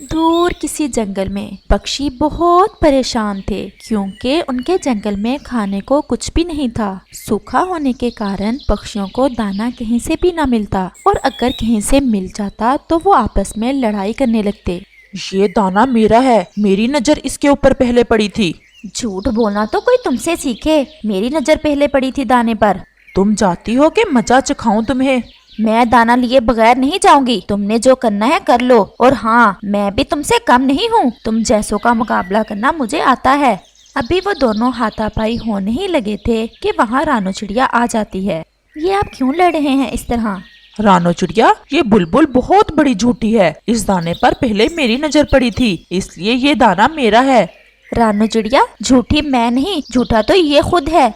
दूर किसी जंगल में पक्षी बहुत परेशान थे क्योंकि उनके जंगल में खाने को कुछ भी नहीं था। सूखा होने के कारण पक्षियों को दाना कहीं से भी ना मिलता और अगर कहीं से मिल जाता तो वो आपस में लड़ाई करने लगते। ये दाना मेरा है, मेरी नजर इसके ऊपर पहले पड़ी थी। झूठ बोलना तो कोई तुमसे सीखे, मेरी नजर पहले पड़ी थी दाने पर। तुम जाती हो कि मजा चखाऊं तुम्हें? मैं दाना लिए बगैर नहीं जाऊंगी, तुमने जो करना है कर लो। और हाँ, मैं भी तुमसे कम नहीं हूँ, तुम जैसों का मुकाबला करना मुझे आता है। अभी वो दोनों हाथापाई होने ही लगे थे कि वहाँ रानो चिड़िया आ जाती है। ये आप क्यों लड़ रहे हैं इस तरह? रानो चिड़िया, ये बुलबुल बहुत बड़ी झूठी है। इस दाने पर पहले मेरी नजर पड़ी थी, इसलिए ये दाना मेरा है। रानो चिड़िया, झूठी मैं नहीं, झूठा तो ये खुद है।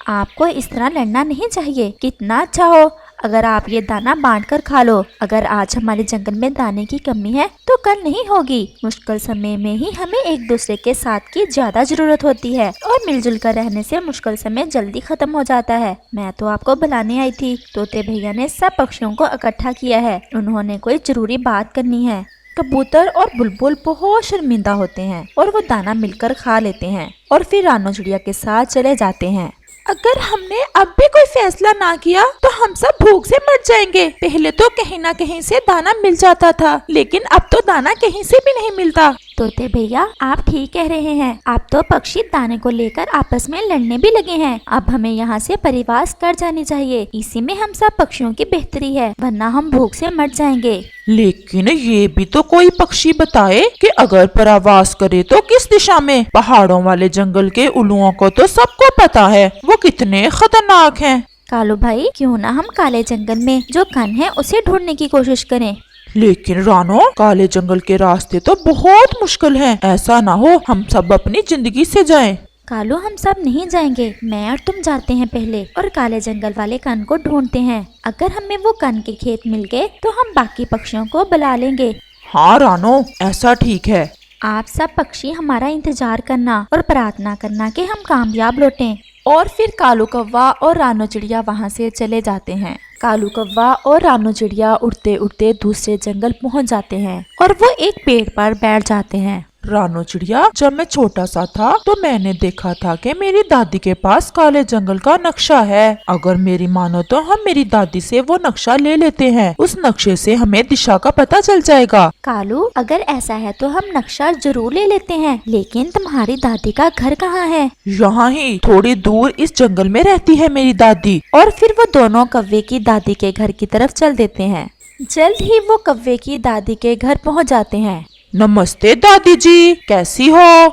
आपको इस तरह लड़ना नहीं चाहिए। कितना अच्छा हो अगर आप ये दाना बांट कर खा लो। अगर आज हमारे जंगल में दाने की कमी है तो कल नहीं होगी। मुश्किल समय में ही हमें एक दूसरे के साथ की ज्यादा जरूरत होती है और मिलजुल कर रहने से मुश्किल समय जल्दी खत्म हो जाता है। मैं तो आपको बुलाने आई थी। तोते भैया ने सब पक्षियों को इकट्ठा किया है, उन्होंने कोई जरूरी बात करनी है। कबूतर और बुलबुल बहुत शर्मिंदा होते हैं और वो दाना मिलकर खा लेते हैं और फिर रानो चिड़िया के साथ चले जाते हैं। अगर हमने अब भी कोई फैसला ना किया तो हम सब भूख से मर जाएंगे। पहले तो कहीं ना कहीं से दाना मिल जाता था, लेकिन अब तो दाना कहीं से भी नहीं मिलता। तोते भैया, आप ठीक कह रहे हैं। आप तो पक्षी दाने को लेकर आपस में लड़ने भी लगे हैं। अब हमें यहाँ से परिवास कर जानी चाहिए। इसी में हम सब पक्षियों की बेहतरी है, वरना हम भूख से मर जाएंगे। लेकिन ये भी तो कोई पक्षी बताए कि अगर परावास करे तो किस दिशा में? पहाड़ों वाले जंगल के उल्लुओं को तो सबको पता है, वो कितने खतरनाक हैं। कालू भाई, क्यों ना हम काले जंगल में जो कन है उसे ढूंढने की कोशिश करें। लेकिन रानो, काले जंगल के रास्ते तो बहुत मुश्किल हैं। ऐसा ना हो हम सब अपनी जिंदगी से जाएं। कालू, हम सब नहीं जाएंगे। मैं और तुम जाते हैं पहले और काले जंगल वाले कन को ढूंढते हैं। अगर हमें वो कन के खेत मिल गए तो हम बाकी पक्षियों को बुला लेंगे। हाँ रानो, ऐसा ठीक है। आप सब पक्षी हमारा इंतजार करना और प्रार्थना करना कि हम कामयाब लौटें। और फिर कालू कौवा और रानो चिड़िया वहाँ से चले जाते हैं। कालू कौवा और रानो चिड़िया उड़ते उड़ते दूसरे जंगल पहुँच जाते हैं और वो एक पेड़ पर बैठ जाते हैं। रानो चिड़िया, जब मैं छोटा सा था तो मैंने देखा था कि मेरी दादी के पास काले जंगल का नक्शा है। अगर मेरी मानो तो हम मेरी दादी से वो नक्शा ले लेते हैं। उस नक्शे से हमें दिशा का पता चल जाएगा। कालू, अगर ऐसा है तो हम नक्शा जरूर ले लेते हैं, लेकिन तुम्हारी दादी का घर कहाँ है? यहाँ ही थोड़ी दूर इस जंगल में रहती है मेरी दादी। और फिर वो दोनों कौवे की दादी के घर की तरफ चल देते हैं। जल्द ही वो कौवे की दादी के घर पहुँच जाते हैं। नमस्ते दादी जी, कैसी हो?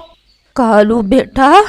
कालू बेटा,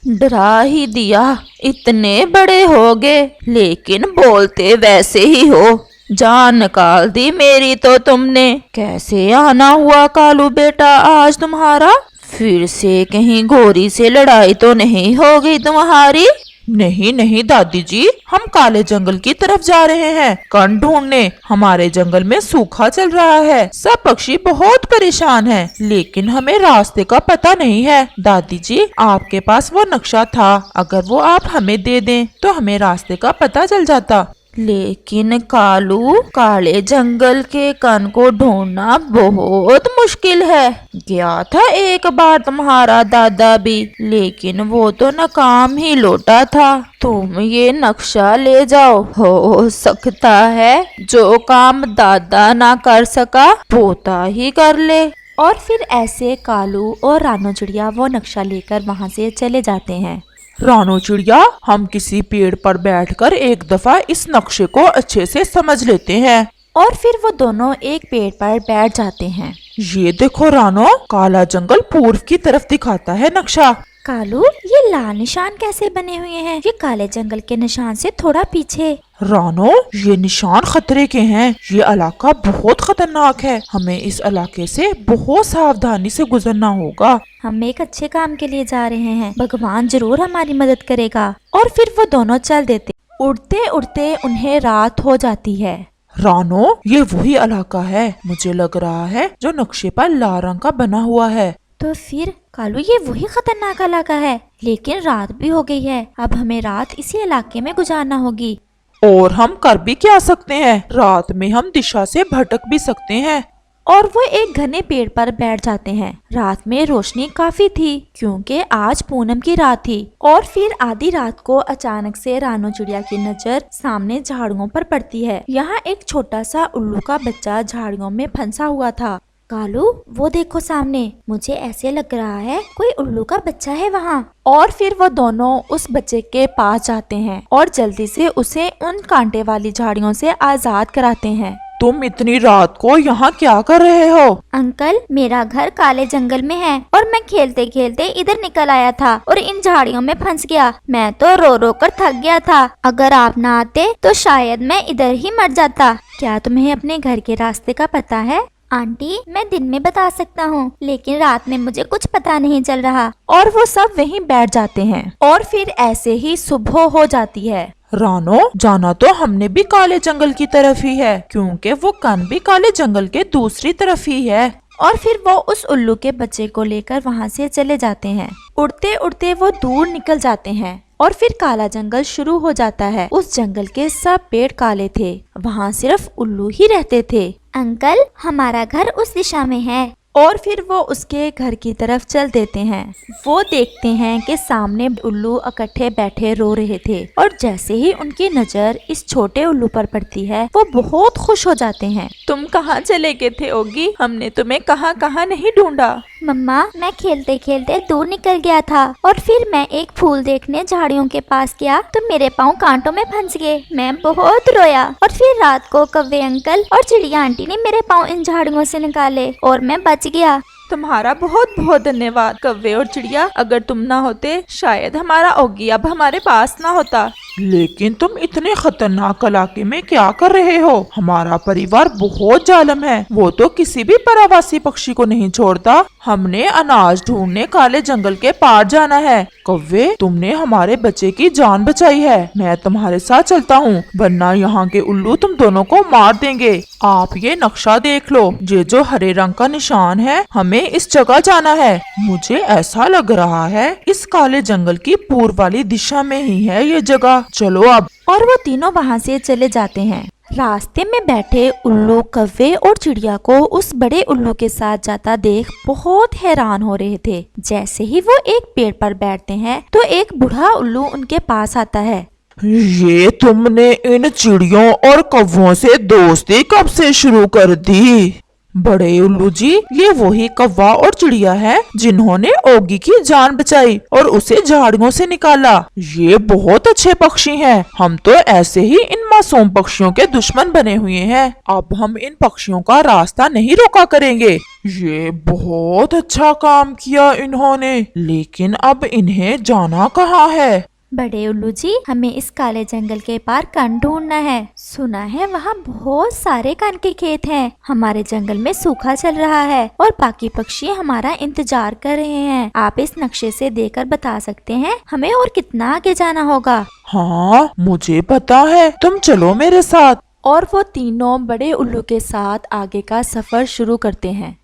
डरा ही दिया। इतने बड़े हो गए लेकिन बोलते वैसे ही हो। जान निकाल दी मेरी तो तुमने। कैसे आना हुआ कालू बेटा आज तुम्हारा? फिर से कहीं घोड़ी से लड़ाई तो नहीं हो गई तुम्हारी? नहीं नहीं दादी जी, हम काले जंगल की तरफ जा रहे हैं कण ढूंढने। हमारे जंगल में सूखा चल रहा है, सब पक्षी बहुत परेशान हैं, लेकिन हमें रास्ते का पता नहीं है। दादी जी, आपके पास वो नक्शा था, अगर वो आप हमें दे दें तो हमें रास्ते का पता चल जाता। लेकिन कालू, काले जंगल के कण को ढूंढना बहुत मुश्किल है। गया था एक बार तुम्हारा दादा भी, लेकिन वो तो नाकाम ही लौटा था। तुम ये नक्शा ले जाओ, हो सकता है जो काम दादा ना कर सका पोता ही कर ले। और फिर ऐसे कालू और रानो चिड़िया वो नक्शा लेकर वहाँ से चले जाते हैं। रानो चिड़िया, हम किसी पेड़ पर बैठकर एक दफा इस नक्शे को अच्छे से समझ लेते हैं। और फिर वो दोनों एक पेड़ पर बैठ जाते हैं। ये देखो रानो, काला जंगल पूर्व की तरफ दिखाता है नक्शा। कालू, ये लाल निशान कैसे बने हुए हैं? ये काले जंगल के निशान से थोड़ा पीछे। रानो, ये निशान खतरे के हैं। ये इलाका बहुत खतरनाक है, हमें इस इलाके से बहुत सावधानी से गुजरना होगा। हम एक अच्छे काम के लिए जा रहे हैं, भगवान जरूर हमारी मदद करेगा। और फिर वो दोनों चल देते। उड़ते उड़ते उन्हें रात हो जाती है। रानो, ये वही इलाका है, मुझे लग रहा है, जो नक्शे पर लाल रंग का बना हुआ है। तो फिर कालू, ये वही खतरनाक इलाका है, लेकिन रात भी हो गई है। अब हमें रात इसी इलाके में गुजारना होगी। और हम कर भी क्या सकते हैं? रात में हम दिशा से भटक भी सकते हैं। और वो एक घने पेड़ पर बैठ जाते हैं। रात में रोशनी काफी थी क्योंकि आज पूनम की रात थी। और फिर आधी रात को अचानक से रानो चिड़िया की नजर सामने झाड़ियों पर पड़ती है। यहाँ एक छोटा सा उल्लू का बच्चा झाड़ियों में फंसा हुआ था। कालू, वो देखो सामने, मुझे ऐसे लग रहा है कोई उल्लू का बच्चा है वहाँ। और फिर वो दोनों उस बच्चे के पास जाते हैं और जल्दी से उसे उन कांटे वाली झाड़ियों से आजाद कराते हैं। तुम इतनी रात को यहाँ क्या कर रहे हो? अंकल, मेरा घर काले जंगल में है और मैं खेलते खेलते इधर निकल आया था और इन झाड़ियों में फंस गया। मैं तो रो रो कर थक गया था। अगर आप ना आते तो शायद मैं इधर ही मर जाता। क्या तुम्हें अपने घर के रास्ते का पता है? आंटी, मैं दिन में बता सकता हूँ लेकिन रात में मुझे कुछ पता नहीं चल रहा। और वो सब वहीं बैठ जाते हैं और फिर ऐसे ही सुबह हो जाती है। रानो, जाना तो हमने भी काले जंगल की तरफ ही है क्योंकि वो कन भी काले जंगल के दूसरी तरफ ही है। और फिर वो उस उल्लू के बच्चे को लेकर वहाँ से चले जाते हैं। उड़ते उड़ते वो दूर निकल जाते हैं और फिर काला जंगल शुरू हो जाता है। उस जंगल के सब पेड़ काले थे, वहाँ सिर्फ उल्लू ही रहते थे। अंकल, हमारा घर उस दिशा में है। और फिर वो उसके घर की तरफ चल देते हैं। वो देखते हैं कि सामने उल्लू इकट्ठे बैठे रो रहे थे और जैसे ही उनकी नजर इस छोटे उल्लू पर पड़ती है वो बहुत खुश हो जाते हैं। तुम कहाँ चले गए थे ओगी? हमने तुम्हें कहाँ कहाँ नहीं ढूंढा। मम्मा, मैं खेलते खेलते दूर निकल गया था और फिर मैं एक फूल देखने झाड़ियों के पास गया तो मेरे पाँव कांटों में फंस गए। मैं बहुत रोया और फिर रात को कौवे अंकल और चिड़िया आंटी ने मेरे पाँव इन झाड़ियों से निकाले और मैं बच गया। तुम्हारा बहुत बहुत धन्यवाद कौवे और चिड़िया। अगर तुम ना होते शायद हमारा ओगी अब हमारे पास ना होता। लेकिन तुम इतने खतरनाक इलाके में क्या कर रहे हो? हमारा परिवार बहुत जालिम है, वो तो किसी भी परावासी पक्षी को नहीं छोड़ता। हमने अनाज ढूंढने काले जंगल के पार जाना है। कौवे, तुमने हमारे बच्चे की जान बचाई है, मैं तुम्हारे साथ चलता हूँ, वरना यहाँ के उल्लू तुम दोनों को मार देंगे। आप ये नक्शा देख लो, ये जो हरे रंग का निशान है, हमें इस जगह जाना है। मुझे ऐसा लग रहा है इस काले जंगल की पूर्व वाली दिशा में ही है ये जगह। चलो अब। और वो तीनों वहाँ से चले जाते हैं। रास्ते में बैठे उल्लू कौवे और चिड़िया को उस बड़े उल्लू के साथ जाता देख बहुत हैरान हो रहे थे। जैसे ही वो एक पेड़ पर बैठते हैं तो एक बूढ़ा उल्लू उनके पास आता है। ये तुमने इन चिड़ियों और कौवों से दोस्ती कब से शुरू कर दी? बड़े उल्लू जी, ये वही कौवा और चिड़िया है जिन्होंने ओगी की जान बचाई और उसे झाड़ियों से निकाला। ये बहुत अच्छे पक्षी हैं। हम तो ऐसे ही इन मासूम पक्षियों के दुश्मन बने हुए हैं। अब हम इन पक्षियों का रास्ता नहीं रोका करेंगे। ये बहुत अच्छा काम किया इन्होंने, लेकिन अब इन्हें जाना कहाँ है? बड़े उल्लू जी, हमें इस काले जंगल के पार कण ढूंढना है। सुना है वहाँ बहुत सारे कण के खेत हैं। हमारे जंगल में सूखा चल रहा है और बाकी पक्षी हमारा इंतजार कर रहे हैं। आप इस नक्शे से देखकर बता सकते हैं हमें और कितना आगे जाना होगा? हाँ, मुझे पता है, तुम चलो मेरे साथ। और वो तीनों बड़े उल्लू के साथ आगे का सफर शुरू करते हैं।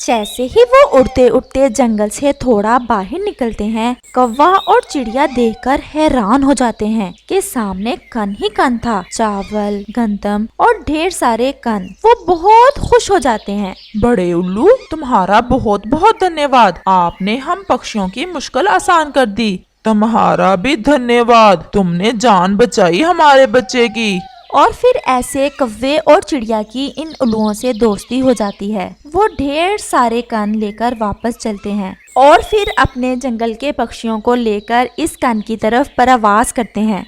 जैसे ही वो उड़ते उड़ते जंगल से थोड़ा बाहर निकलते हैं, कौवा और चिड़िया देखकर हैरान हो जाते हैं कि सामने कण ही कण था, चावल, गंदम और ढेर सारे कण। वो बहुत खुश हो जाते हैं। बड़े उल्लू, तुम्हारा बहुत बहुत धन्यवाद, आपने हम पक्षियों की मुश्किल आसान कर दी। तुम्हारा भी धन्यवाद, तुमने जान बचाई हमारे बच्चे की। और फिर ऐसे कौवे और चिड़िया की इन उल्लुओं से दोस्ती हो जाती है। वो ढेर सारे कण लेकर वापस चलते हैं और फिर अपने जंगल के पक्षियों को लेकर इस कण की तरफ परवास करते हैं।